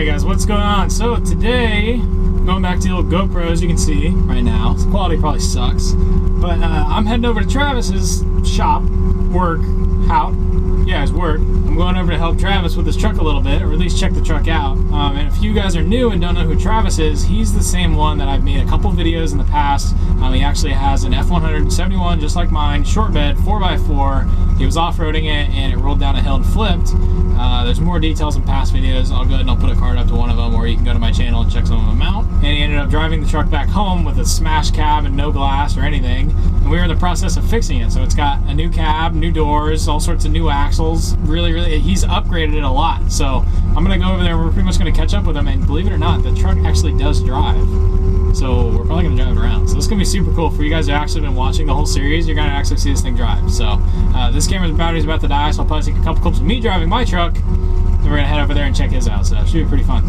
Alright guys, what's going on? So today, going back to the old GoPro, as you can see right now. The quality probably sucks. But I'm heading over to Travis's shop, work. I'm going over to help Travis with his truck a little bit, or at least check the truck out. And if you guys are new and don't know who Travis is, he's the same one that I've made a couple videos in the past. He actually has an F171, just like mine, short bed, 4x4. He was off-roading it and it rolled down a hill and flipped. There's more details in past videos. I'll go ahead and I'll put a card up to one of them, or you can go to my channel and check some of them out. And he ended up driving the truck back home with a smashed cab and no glass or anything. And we were in the process of fixing it. So it's got a new cab, new doors, all sorts of new axles. Really, he's upgraded it a lot. So I'm gonna go over there and we're pretty much gonna catch up with him. And believe it or not, the truck actually does drive. So we're probably gonna drive it around. So this is gonna be super cool for you guys who have actually been watching the whole series. You're gonna actually see this thing drive. So this camera's battery's about to die, so I'll probably take a couple clips of me driving my truck. Then we're gonna head over there and check his out. So it should be pretty fun.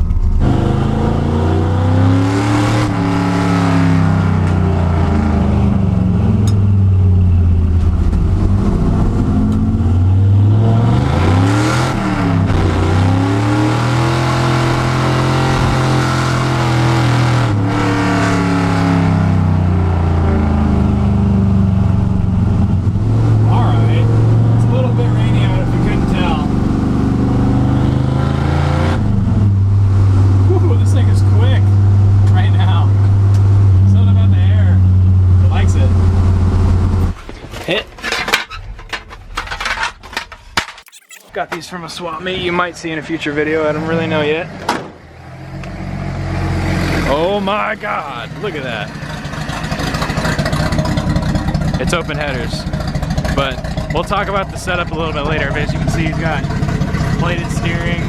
Got these from a swap meet you might see in a future video. I don't really know yet. Oh my God, look at that. It's open headers, but we'll talk about the setup a little bit later. But as you can see, he's got plated steering,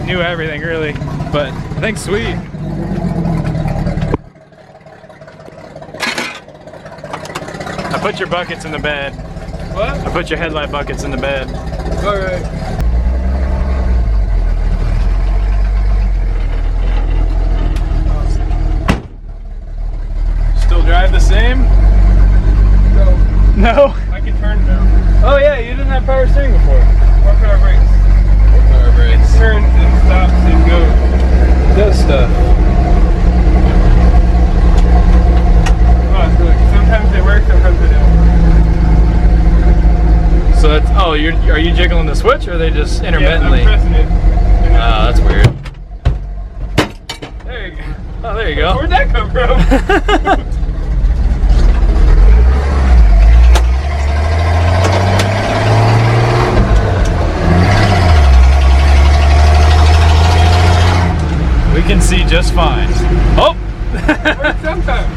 new everything really, but I think sweet. I put your buckets in the bed. What? I put your headlight buckets in the bed. Alright. Still drive the same? No. No? I can turn now. Oh yeah, you didn't have power steering before. Or power brakes. Power brakes. It turns and stops and goes. It does stuff. Oh, so sometimes they work, sometimes they don't. So that's, oh, are you jiggling the switch or are they just intermittently? Yeah, I'm pressing it. Oh, that's weird. There you go. Oh, there you go. Where'd that come from? We can see just fine. Oh! Sometimes.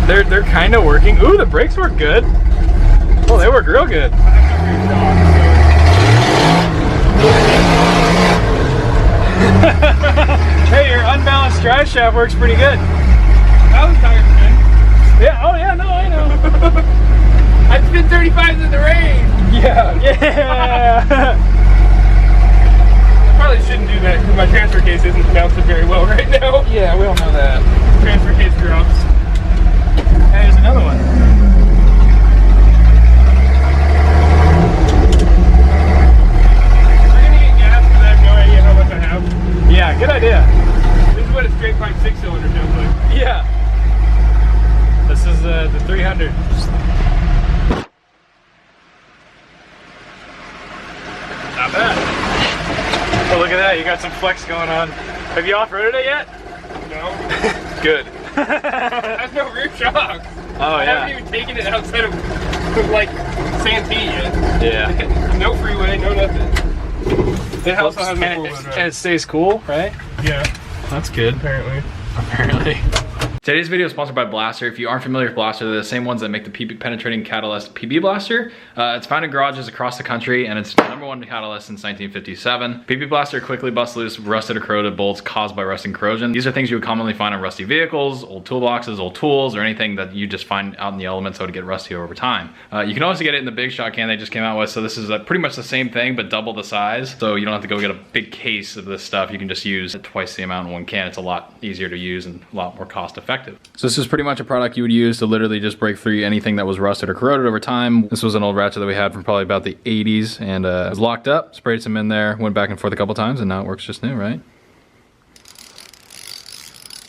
They're kind of working. Ooh, the brakes work good. Oh, they work real good. Hey, your unbalanced drive shaft works pretty good. That was tires good. Yeah. Oh yeah. No, I know. I spin 35s in the rain. Yeah. Yeah. I probably shouldn't do that because my transfer case isn't mounted very well right now. Yeah, we all know that. Transfer case drops. Hey, there's another one. We're gonna get gas because I have no idea how much I have. Yeah, good idea. This is what a straight pipe 6-cylinder feels like. Yeah. This is the 300. Not bad. Oh, look at that. You got some flex going on. Have you off-roaded it yet? No. Good. That's no rear shocks. Oh, I haven't even taken it outside of like Santee yet. Yeah. No freeway, no nothing. It also has and it stays cool, right? Yeah. That's good. Apparently. Today's video is sponsored by Blaster. If you aren't familiar with Blaster, they're the same ones that make the penetrating catalyst PB'Blaster. It's found in garages across the country, and it's the #1 catalyst since 1957. PB'Blaster quickly busts loose rusted or corroded bolts caused by rust and corrosion. These are things you would commonly find on rusty vehicles, old toolboxes, old tools, or anything that you just find out in the elements that would get rusty over time. You can also get it in the big shot can they just came out with, so this is pretty much the same thing, but double the size. So you don't have to go get a big case of this stuff. You can just use twice the amount in one can. It's a lot easier to use and a lot more cost effective. effective. So this is pretty much a product you would use to literally just break through anything that was rusted or corroded over time. This was an old ratchet that we had from probably about the 80s, and it was locked up, sprayed some in there, went back and forth a couple times, and now it works just new, right?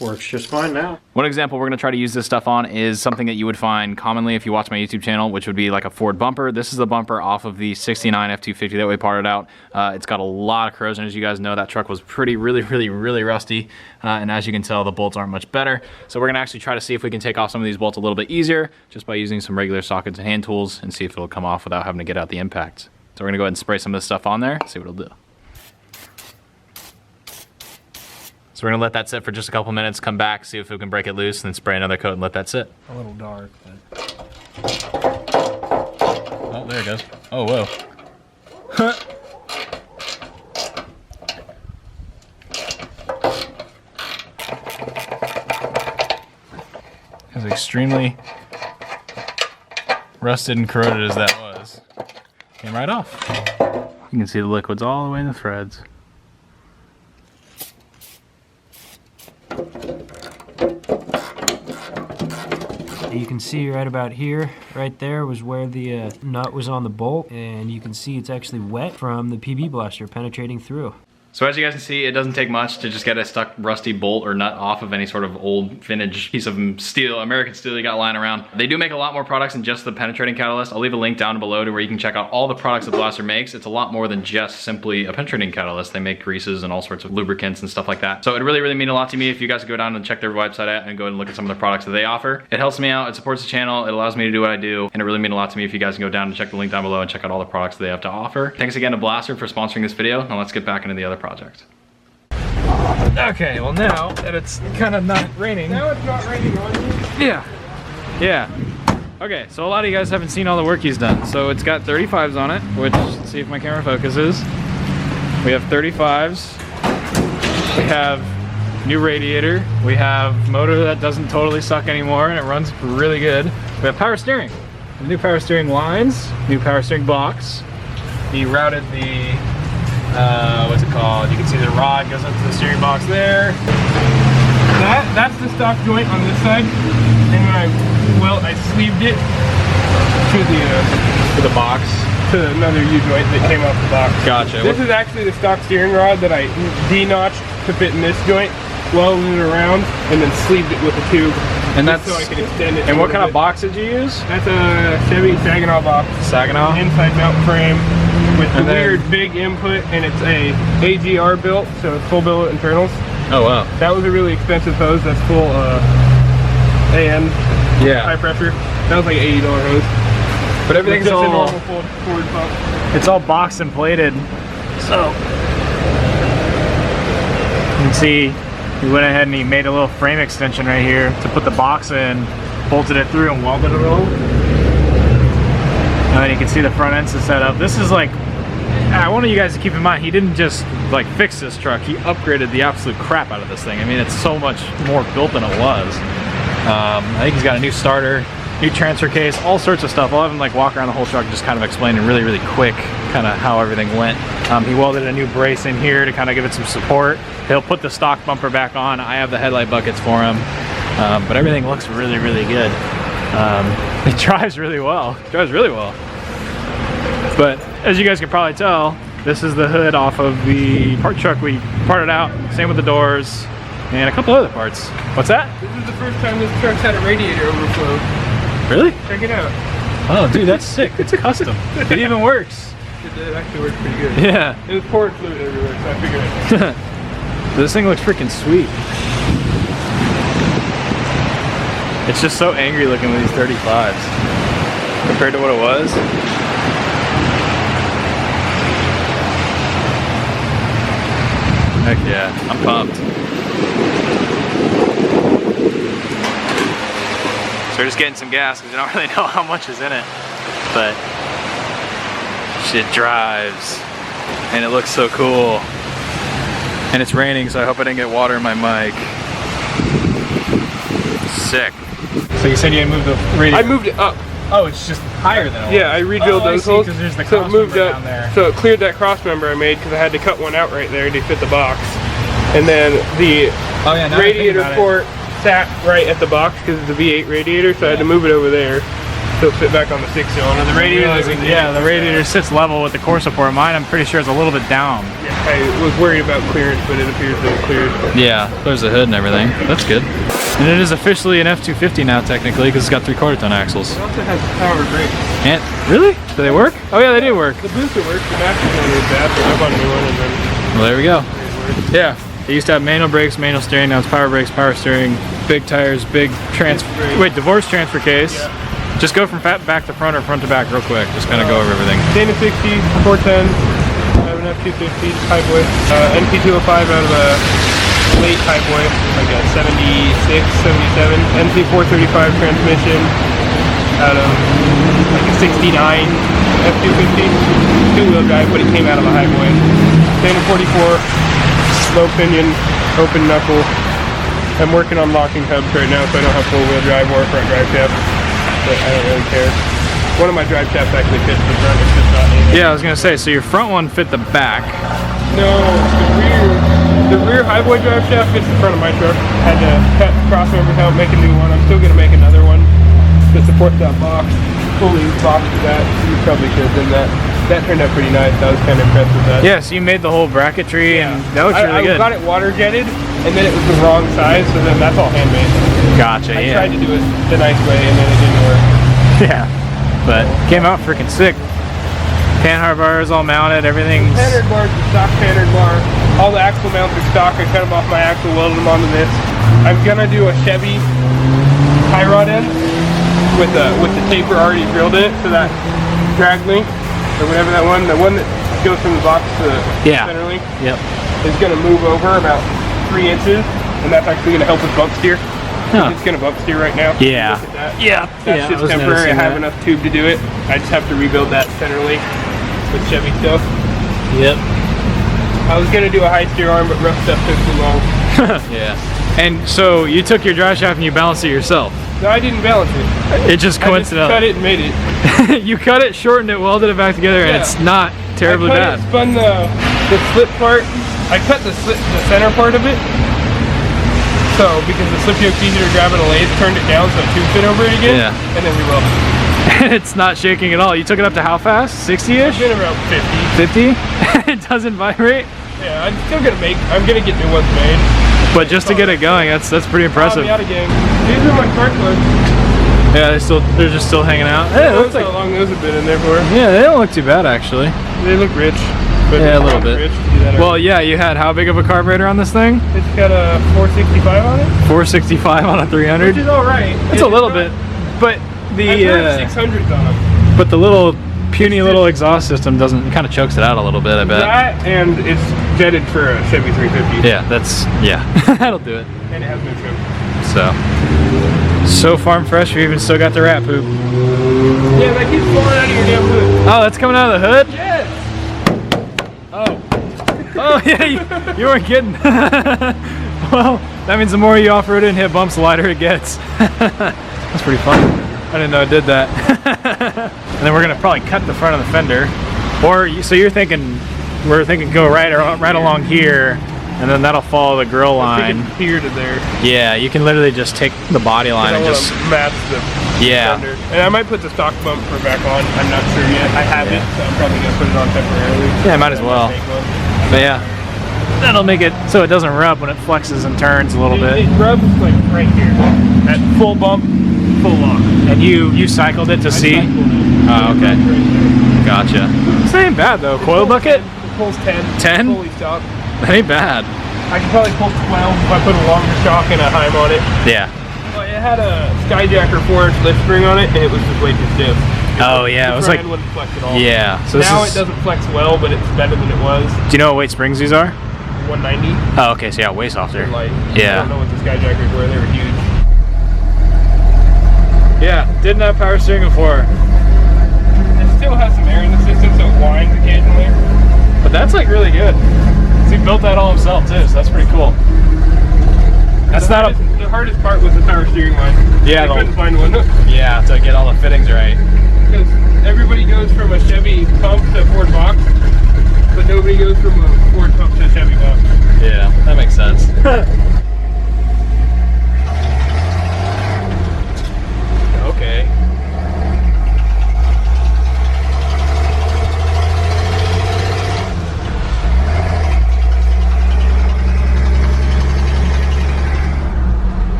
Works just fine now. One example we're gonna try to use this stuff on is something that you would find commonly if you watch my YouTube channel, which would be like a Ford bumper. This is the bumper off of the 69 F-250 that we parted out. It's got a lot of corrosion. As you guys know, that truck was really rusty. And as you can tell, the bolts aren't much better. So we're gonna actually try to see if we can take off some of these bolts a little bit easier just by using some regular sockets and hand tools and see if it'll come off without having to get out the impact. So we're gonna go ahead and spray some of this stuff on there, see what it'll do. So we're gonna let that sit for just a couple minutes, come back, see if we can break it loose, and then spray another coat and let that sit. A little dark, but... Oh, there it goes. Oh, whoa. As extremely rusted and corroded as that was, came right off. You can see the liquids all the way in the threads. You can see right about here, right there was where the nut was on the bolt, and you can see it's actually wet from the PB'Blaster penetrating through. So as you guys can see, it doesn't take much to just get a stuck rusty bolt or nut off of any sort of old vintage piece of steel, American steel you got lying around. They do make a lot more products than just the penetrating catalyst. I'll leave a link down below to where you can check out all the products that Blaster makes. It's a lot more than just simply a penetrating catalyst. They make greases and all sorts of lubricants and stuff like that. So it really means a lot to me if you guys go down and check their website out and go and look at some of the products that they offer. It helps me out, it supports the channel, it allows me to do what I do, and it really means a lot to me if you guys can go down and check the link down below and check out all the products that they have to offer. Thanks again to Blaster for sponsoring this video. Now let's get back into the other project. Okay, well now that it's kind of not raining. Now it's not raining on you? Yeah. Okay, so a lot of you guys haven't seen all the work he's done. So it's got 35s on it, which, let's see if my camera focuses. We have 35s. We have new radiator. We have motor that doesn't totally suck anymore and it runs really good. We have power steering. New power steering lines, new power steering box. He routed the what's it called? You can see the rod goes up to the steering box there. That's the stock joint on this side, and when I sleeved it To the box. to another U-joint that came off the box. Gotcha. This is actually the stock steering rod that I de-notched to fit in this joint, welded it around, and then sleeved it with a tube. And that's so I could extend it. And what kind of box did you use? That's a Chevy Saginaw box. Saginaw? Inside mount frame with the And then- weird big input, and it's a AGR built, so it's full billet internals. Oh wow. That was a really expensive hose. That's full AN high pressure. That was like an $80 hose. But everything's Just a all, normal Ford pump. it's all boxed and plated. So you can see he went ahead and he made a little frame extension right here to put the box in, bolted it through and welded it a little. And then you can see the front ends is set up. This is like, I want you guys to keep in mind, he didn't just like fix this truck, he upgraded the absolute crap out of this thing. I mean, it's so much more built than it was. I think he's got a new starter, new transfer case, all sorts of stuff. I'll have him like walk around the whole truck, just kind of explaining really quick kind of how everything went. He welded a new brace in here to kind of give it some support. He'll put the stock bumper back on. I have the headlight buckets for him, but everything looks really good. It drives really well. It drives really well. But as you guys can probably tell, this is the hood off of the part truck we parted out. Same with the doors and a couple other parts. What's that? This is the first time this truck's had a radiator overflow. Really? Check it out. Oh, dude, that's sick. It's custom. It even works. It actually works pretty good. Yeah. It was pouring fluid everywhere, so I figured it. This thing looks freaking sweet. It's just so angry looking with these 35s compared to what it was. Heck yeah, I'm pumped. So we're just getting some gas because we don't really know how much is in it, but shit drives and it looks so cool. And it's raining, so I hope I didn't get water in my mic. Sick. So you said you had moved the radiator? I moved it up. Oh, it's just higher than it was. Yeah, I redrilled those holes. There's the So it moved cross member up. down there. So it cleared that cross member I made because I had to cut one out right there to fit the box. And then the Oh yeah, now radiator I think about port sat right at the box because it's a V8 radiator, so I had to move it over there so it'll fit back on the 6-cylinder. The radiator, Yeah, the radiator sits level with the core support. Mine, I'm pretty sure, is a little bit down. I was worried about clearance, but it appears that it cleared. Yeah, there's the hood and everything. That's good. And it is officially an F250 now, technically, because it's got 3/4 ton axles. It also has power brakes. And really? Do they work? Oh yeah, they do work. The booster works. The master one is bad, but I bought a new one and then Well, there we go. Yeah, they used to have manual brakes, manual steering. Now it's power brakes, power steering, big tires, big transfer. Wait, divorce transfer case. Yeah. Just go from back to front or front to back real quick. Just kind of go over everything. Dana 60, 410, I have an F250 Highboy, NP205 out of a late Highboy, like a 76, 77, NP435 transmission out of like a 69 F250, two-wheel drive, but it came out of a Highboy. Dana 44, low pinion, open knuckle. I'm working on locking hubs right now, so I don't have four-wheel drive or front drive shaft, but I don't really care. One of my drive shafts actually fits the front, it's just not in it. Yeah, I was gonna say, so your front one fit the back. No, the rear Highboy drive shaft fits the front of my truck. Had to cut crossovers out, make a new one. I'm still gonna make another one to support that box. Fully boxed that. You probably should have done that. That turned out pretty nice. I was kind of impressed with that. Yeah, so you made the whole bracketry and that looks really good. I got it water jetted, and then it was the wrong size, so then that's all handmade. Gotcha, I yeah. tried to do it the nice way, and then it didn't work. Yeah, but came out freaking sick. Panhard bars all mounted, everything's... Panhard bars, the stock Panhard bar. All the axle mounts are stock. I cut them off my axle, welded them onto this. I'm gonna do a Chevy tie rod end with the taper already drilled in it, so that drag link or whatever the one that goes from the box to the center link, is gonna move over about 3 inches, and that's actually gonna help with bump steer. Huh. It's gonna bump steer right now. Yeah. Look at that. Yeah. That's just temporary. I have enough tube to do it. I just have to rebuild that center link with Chevy stuff. Yep. I was gonna do a high steer arm, but rough stuff took too long. Yeah. And so you took your drive shaft and you balanced it yourself. No, I didn't balance it. It just coincidentally. I just cut it and made it. You cut it, shortened it, welded it back together, and it's not terribly bad. I spun the slip part. I cut the center part of it. So because the slip yoke's easier to grab at a lathe, turned it down so it tube fit over it again. Yeah. And then we welded it. And it's not shaking at all. You took it up to how fast? 60-ish? I've been around 50. 50? It doesn't vibrate? Yeah, I'm still gonna I'm gonna get new ones made. But just to get it going, that's pretty impressive. I'll be out again. These are my spark plugs. Yeah, they're just still hanging out. Hey, it looks like how long those have been in there for. Yeah, they don't look too bad actually. They look rich. But yeah, a little bit. Well, yeah, you had how big of a carburetor on this thing? It's got a 465 on it. 465 on a 300. Which is all right. It's a little bit, but the I've 600s on them. But the little puny little exhaust system kind of chokes it out a little bit, I bet. That and it's jetted for a Chevy 350. Yeah, that'll do it. And it has been trimmed. So farm fresh, you even still got the rat poop. Yeah, that keeps falling out of your damn hood. Oh, that's coming out of the hood? Yes. Oh yeah, you weren't kidding. Well, that means the more you off-road it and hit bumps, the lighter it gets. That's pretty funny. I didn't know it did that. And then we're gonna probably cut the front of the fender. So we're thinking go right along here, and then that'll follow the grill line. Here to there. Yeah, you can literally just take the body line and just match the fender. And I might put the stock bumper back on. I'm not sure yet. I have it, so I'm probably gonna put it on temporarily. Yeah, might as well. But yeah, that'll make it so it doesn't rub when it flexes and turns a little bit. It rubs like right here. At full bump, full lock. And you cycled it to see? Oh, okay. Gotcha. This ain't bad though. Coil bucket? It pulls 10. 10? Fully stock. That ain't bad. I could probably pull 12 if I put a longer shock and a Heim on it. Yeah. Well, it had a Skyjacker 4-inch lift spring on it, and it was just way too stiff. Oh yeah, it was like, wouldn't flex at all. Yeah. So now it doesn't flex well, but it's better than it was. Do you know what weight springs these are? 190. Oh, okay, so yeah, way softer. Light. Yeah. I don't know what the Skyjackers were, they were huge. Yeah, didn't have power steering before. It still has some air in the system, so it whines occasionally. But that's like really good. So he built that all himself too, so that's pretty cool. The hardest part was the power steering line. Yeah, I couldn't find one. Yeah, to get all the fittings right. Because everybody goes from a Chevy pump to a Ford box, but nobody goes from a Ford pump to a Chevy box. Yeah, that makes sense.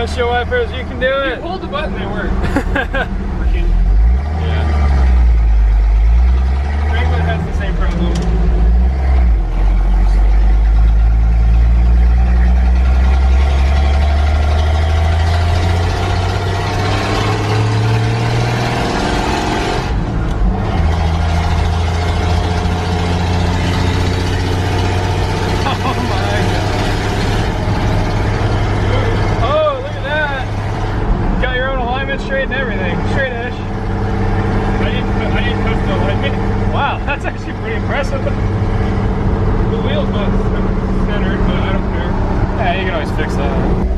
windshield wipers, you can do it. Hold the button, they work. Yeah. Franklin has the same problem. Straight and everything. Straight edge. I didn't touch the alignment. Wow, that's actually pretty impressive. The wheel's not centered, but I don't care. Yeah, you can always fix that.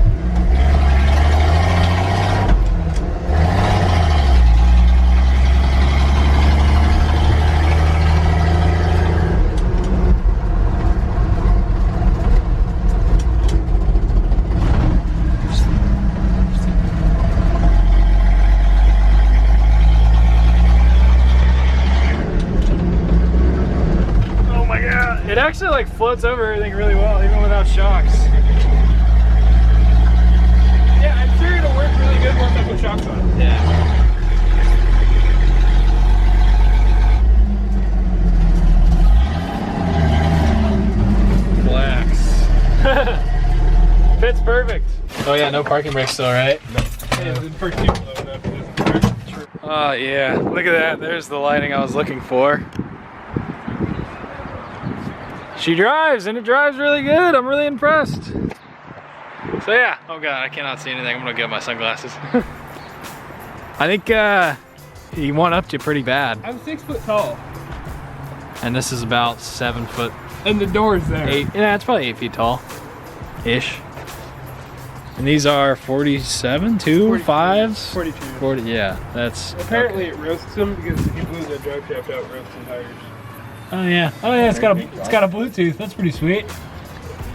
It actually like floats over everything really well, even without shocks. Yeah, I'm sure it'll work really good once I put shocks on it. Yeah. Relax. Fits perfect. Oh yeah, no parking brakes still, right? Yeah, the first two low enough. It doesn't work. Oh yeah, look at that. There's the lighting I was looking for. She drives, and it drives really good. I'm really impressed. So yeah, oh god, I cannot see anything. I'm gonna get my sunglasses. I think he one-upped you pretty bad. I'm 6 foot tall. And this is about 7 foot. And the door's there. 8, yeah, it's probably 8 feet tall-ish. And these are 47, 2, 5s? 42. 40, yeah, that's... Apparently it roasts them because if you blew the drive shaft out, roasts the tires. Oh yeah, it's got a Bluetooth. That's pretty sweet.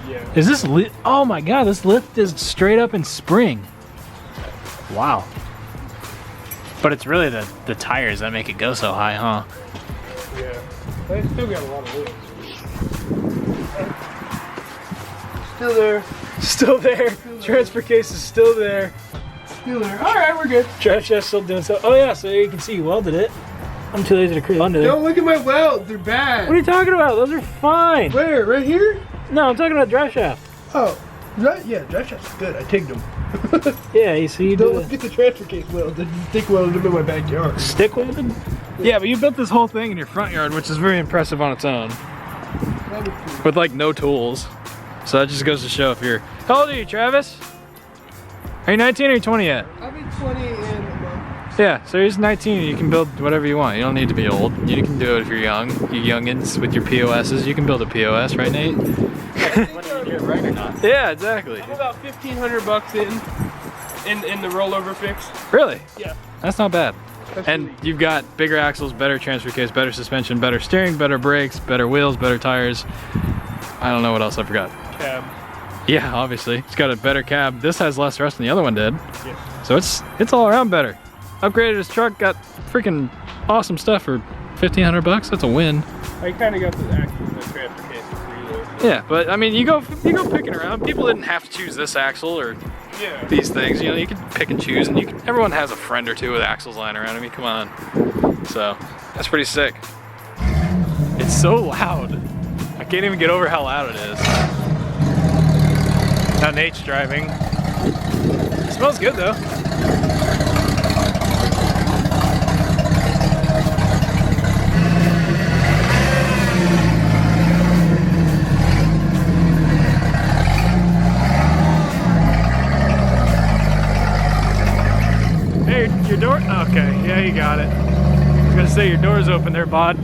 Yeah. Is this lit? Oh my god, this lift is straight up in spring. Wow. But it's really the tires that make it go so high, huh? Yeah. They still got a lot of lift. Still there. Still there. Transfer case is still there. Still there. Alright, we're good. Drive shaft's still doing so. Oh yeah, so you can see you welded it. I'm too lazy to creep under there. Don't look at my welds, they're bad. What are you talking about? Those are fine. Where? Right here? No, I'm talking about drive shaft. Oh. Right? Yeah, drive shaft's good. I tigged them. Yeah, you see you Don't do look at the transfer case weld. The stick welded them in my backyard. Stick welded? Yeah, but you built this whole thing in your front yard, which is very impressive on its own. With like no tools. So that just goes to show if you're... How old are you, Travis? Are you 19 or are you 20 yet? I'll be 20 in a month. Yeah, so he's 19, you can build whatever you want. You don't need to be old. You can do it if you're young. You youngins with your POSs, you can build a POS, right Nate? Whether you do it right or not. Yeah, exactly. I'm about 1,500 bucks in the rollover fix. Really? Yeah. That's not bad. That's And really- you've got bigger axles, better transfer case, better suspension, better steering, better brakes, better wheels, better tires. I don't know what else I forgot. Cab. Yeah, obviously. It's got a better cab. This has less rust than the other one did. Yeah. So it's all around better. Upgraded his truck, got freaking awesome stuff for 1,500 bucks. That's a win. I kind of got the axle and the transfer case for free though. So. Yeah, but I mean, you go picking around. People didn't have to choose this axle or Yeah. these things. You know, you can pick and choose, and everyone has a friend or two with axles lying around. I mean, come on. So that's pretty sick. It's so loud. I can't even get over how loud it is. Now Nate's driving. It smells good though. Hey, your door? Okay, yeah, you got it. I was gonna say your door's open there, bud.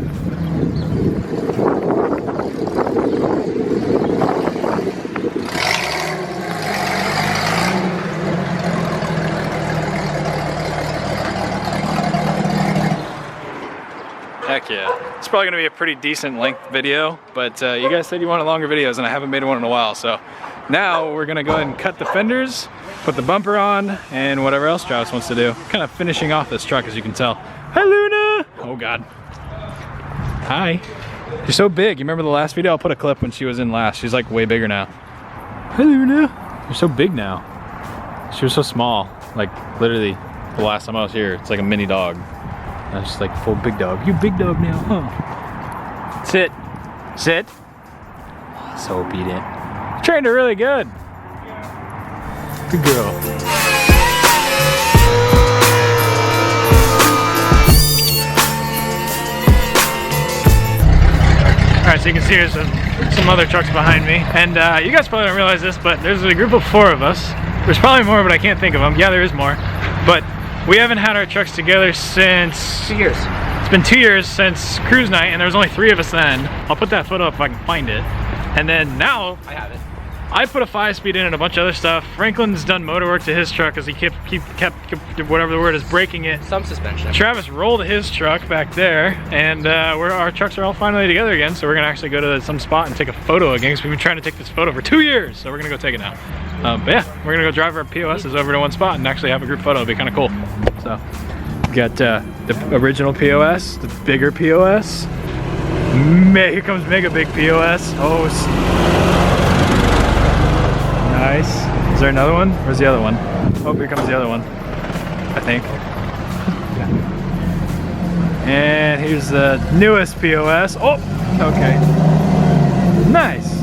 Heck yeah. It's probably gonna be a pretty decent length video, but you guys said you wanted longer videos and I haven't made one in a while, so now we're gonna go ahead and cut the fenders, put the bumper on, and whatever else Travis wants to do. Kind of finishing off this truck, as you can tell. Hi, Luna! Oh God. Hi. You're so big. You remember the last video? I'll put a clip when she was in last. She's like way bigger now. Hi, Luna. You're so big now. She was so small. Like literally the last time I was here, it's like a mini dog. I was just like full big dog. You big dog now, huh? Sit. Sit. So obedient. Trained her really good. Good girl. Alright, so you can see there's some other trucks behind me. And you guys probably don't realize this, but there's a group of 4 of us. There's probably more, but I can't think of them. Yeah, there is more. But we haven't had our trucks together since 2 years. It's been 2 years since cruise night, and there was only 3 of us then. I'll put that photo up if I can find it. And then now, I have it. I put a 5-speed in and a bunch of other stuff. Franklin's done motor work to his truck because he kept whatever the word is, breaking it. Some suspension. Travis rolled his truck back there, and our trucks are all finally together again. So we're gonna actually go to some spot and take a photo again because we've been trying to take this photo for 2 years. So we're gonna go take it now. But yeah, we're gonna go drive our POSs over to one spot and actually have a group photo. It'd be kind of cool. So we got the original POS, the bigger POS. Here comes mega big POS. Oh. Nice. Is there another one? Where's the other one? Oh, here comes the other one, I think. Yeah. And here's the newest POS. Oh, okay. Nice.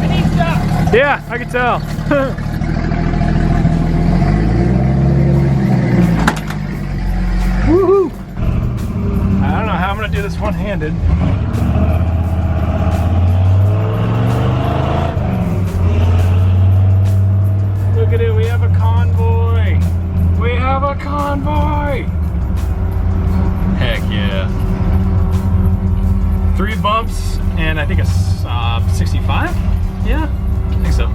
I need stuff. Yeah, I can tell. Woohoo! I don't know how I'm gonna do this one-handed. Look at it, we have a convoy! We have a convoy! Heck yeah. 3 bumps and I think a 65? Yeah, I think so.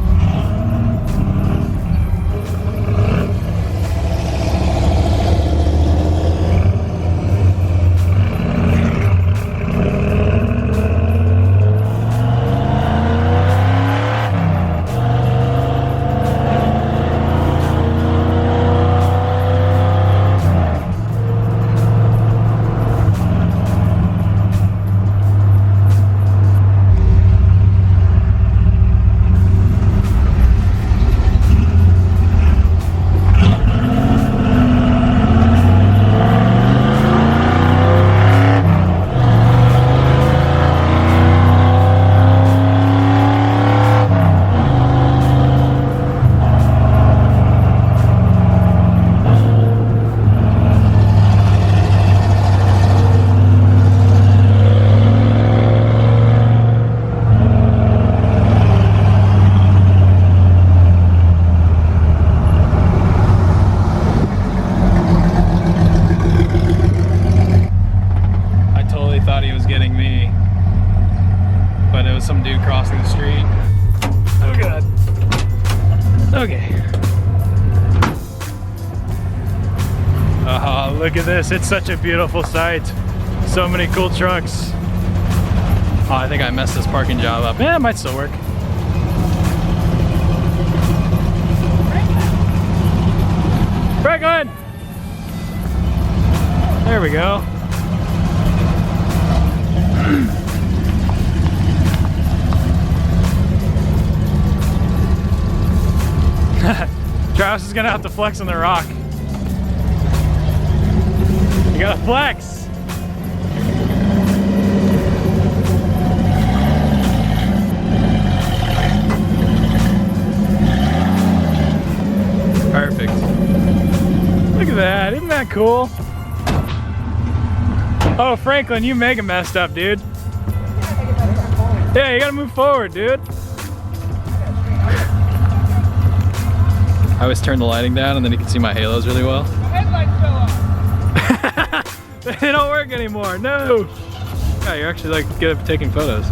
Some dude crossing the street. Oh god. Okay. Oh, look at this. It's such a beautiful sight. So many cool trucks. Oh, I think I messed this parking job up. Yeah, it might still work. Franklin! There we go. Travis is gonna have to flex on the rock. You gotta flex. Perfect. Look at that, isn't that cool? Oh, Franklin, you mega messed up, dude. Yeah, you gotta move forward, dude. I always turn the lighting down and then you can see my halos really well. The headlights fell off. They don't work anymore, no! Yeah, you're actually like good at taking photos.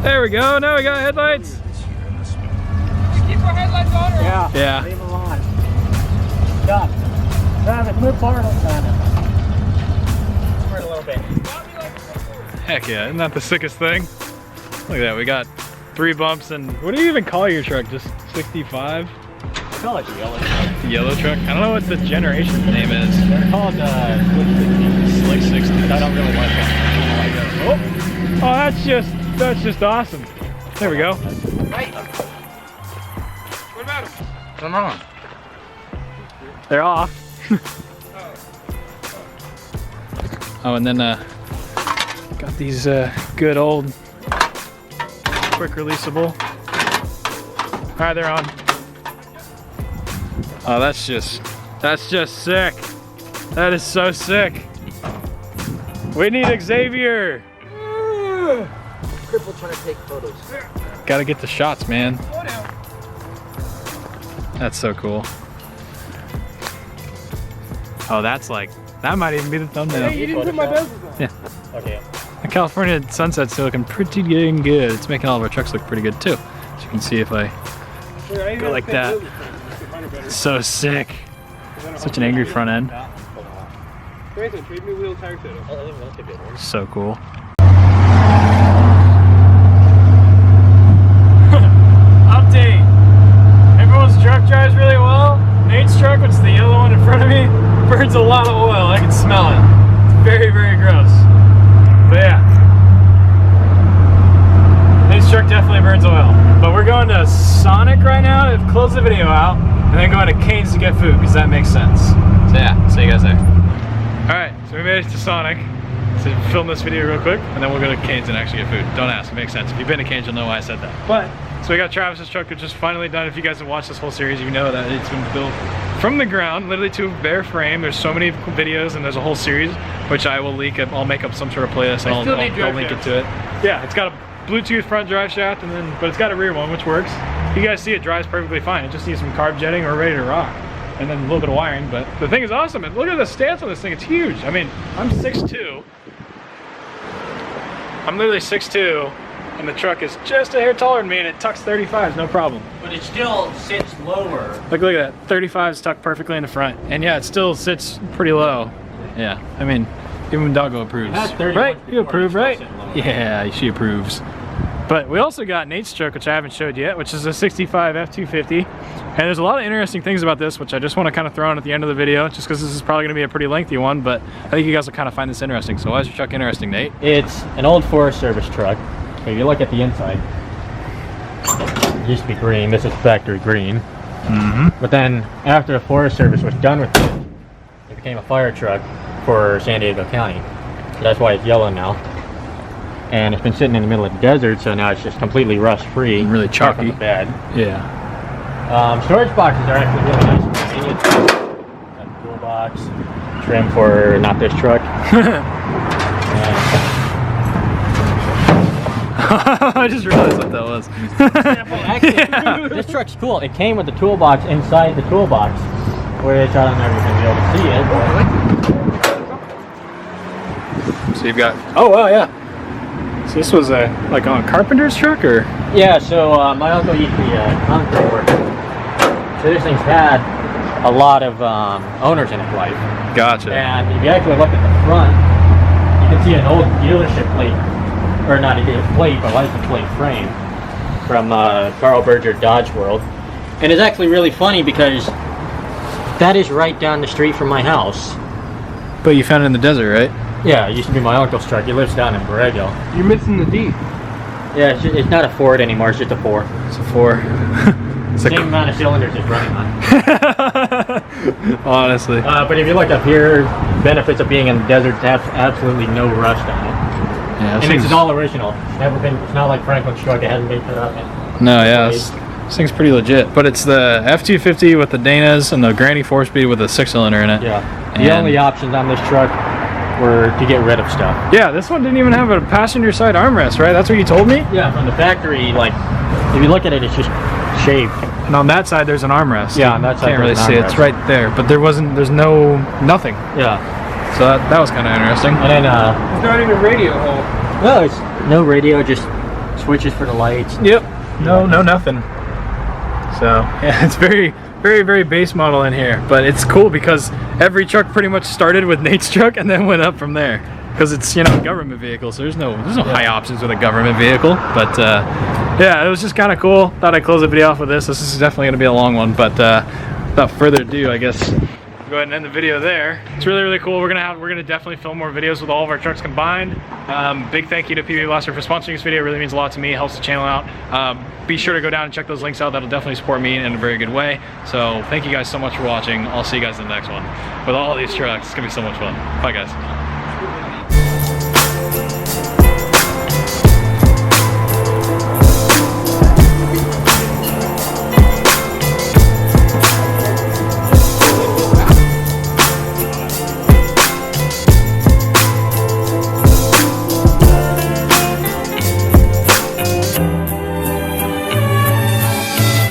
There we go, now we got headlights. You keep our headlights on or off? Yeah. Leave them on. Done. Travis, move forward on that. Forward a little bit. Heck yeah, isn't that the sickest thing? Look at that, we got 3 bumps and what do you even call your truck? Just 65? I call it yellow truck. Yellow truck? I don't know what the generation's name is. They're called Slick 60. I don't really like that. Oh, that's just awesome. There we go. What about him? Come on. They're off. Oh, and then got these good old quick releasable. All right, they're on. Oh, that's just sick. That is so sick. We need Xavier. Cripple trying to take photos. Gotta get the shots, man. That's so cool. Oh, that's like, that might even be the thumbnail. Hey, you didn't put my bezels on. Yeah. Okay. The California sunset's still looking pretty dang good. It's making all of our trucks look pretty good too. As you can see if I go like that. So sick. Such an angry front end. So cool. Update. Everyone's truck drives really well. Nate's truck, which is the yellow one in front of me, burns a lot of oil. I can smell it. It's very, very gross. But yeah. Nate's truck definitely burns oil. But we're going to Sonic right now to close the video out, and then going to Cane's to get food, because that makes sense. So yeah, see you guys there. Alright, so we made it to Sonic to film this video real quick, and then we'll go to Cane's and actually get food. Don't ask, it makes sense. If you've been to Cane's, you'll know why I said that. But, so we got Travis's truck, which is finally done. If you guys have watched this whole series, you know that it's been built from the ground, literally to a bare frame. There's so many videos, and there's a whole series, which I will leak. I'll make up some sort of playlist, and I'll link it to it. Yeah, it's got a Bluetooth front drive shaft, and then, but it's got a rear one, which works. You guys see it drives perfectly fine. It just needs some carb jetting or ready to rock. And then a little bit of wiring, but the thing is awesome. And look at the stance on this thing, it's huge. I mean, I'm 6'2". I'm literally 6'2", and the truck is just a hair taller than me, and it tucks 35s, no problem. But it still sits lower. Look at that, 35s tucked perfectly in the front. And yeah, it still sits pretty low. Yeah, I mean, even Doggo approves. Right, you approve, right? Yeah, she approves. But we also got Nate's truck, which I haven't showed yet, which is a 65 F250. And there's a lot of interesting things about this, which I just want to kind of throw in at the end of the video, just because this is probably going to be a pretty lengthy one, but I think you guys will kind of find this interesting. So why is your truck interesting, Nate? It's an old Forest Service truck. So if you look at the inside, it used to be green. This is factory green. But then after the Forest Service was done with it, it became a fire truck for San Diego County. So that's why it's yellow now. And it's been sitting in the middle of the desert, so now it's just completely rust-free. And really chalky. Bad. Yeah. Storage boxes are actually really nice and convenient. Got a toolbox, trim for not this truck. I just realized what that was. Actually, this truck's cool. It came with the toolbox inside the toolbox, which I don't know if you're going to be able to see it. So you've got, oh wow, yeah. So this was a, like on a carpenter's truck, or? Yeah, so my uncle used to be a concrete worker. So this thing's had a lot of owners in its life. Gotcha. And if you actually look at the front, you can see an old dealership plate, or not a dealership plate, but license plate frame from Carl Berger Dodge World. And it's actually really funny because that is right down the street from my house. But you found it in the desert, right? Yeah, it used to be my uncle's truck. He lives down in Borrego. You're missing the D. Yeah, it's not a Ford anymore, it's just a 4. It's a 4. It's Same amount of cylinders it's running on. Honestly. But if you look up here, benefits of being in the desert, there's absolutely no rust on it. Yeah, And it's all original. It's not like Franklin's truck, it hasn't been put up. No, yeah, this thing's pretty legit. But it's the F250 with the Danas and the Granny 4-speed with a 6-cylinder in it. Yeah. The only options on this truck were to get rid of stuff. Yeah, this one didn't even have a passenger side armrest, right? That's what you told me? Yeah, from the factory, like, if you look at it, it's just shaved. And on that side, there's an armrest. Yeah, on that side, can't really there's an see it. armrest. It's right there. But there's nothing. Yeah. So that was kind of interesting. And then, It's not even radio hole. no, it's no radio, just switches for the lights. Yep. No, nothing. So, yeah, it's very, very, very base model in here. But it's cool because every truck pretty much started with Nate's truck and then went up from there. Because it's, you know, a government vehicle, so there's no high options with a government vehicle. But yeah, it was just kind of cool. Thought I'd close the video off with this. This is definitely going to be a long one. But without further ado, I guess go ahead and end the video there. It's really, really cool. We're gonna definitely film more videos with all of our trucks combined. Big thank you to PB'Blaster for sponsoring this video. It really means a lot to me. It helps the channel out. Be sure to go down and check those links out. That'll definitely support me in a very good way. So thank you guys so much for watching. I'll see you guys in the next one. With all these trucks, it's gonna be so much fun. Bye guys.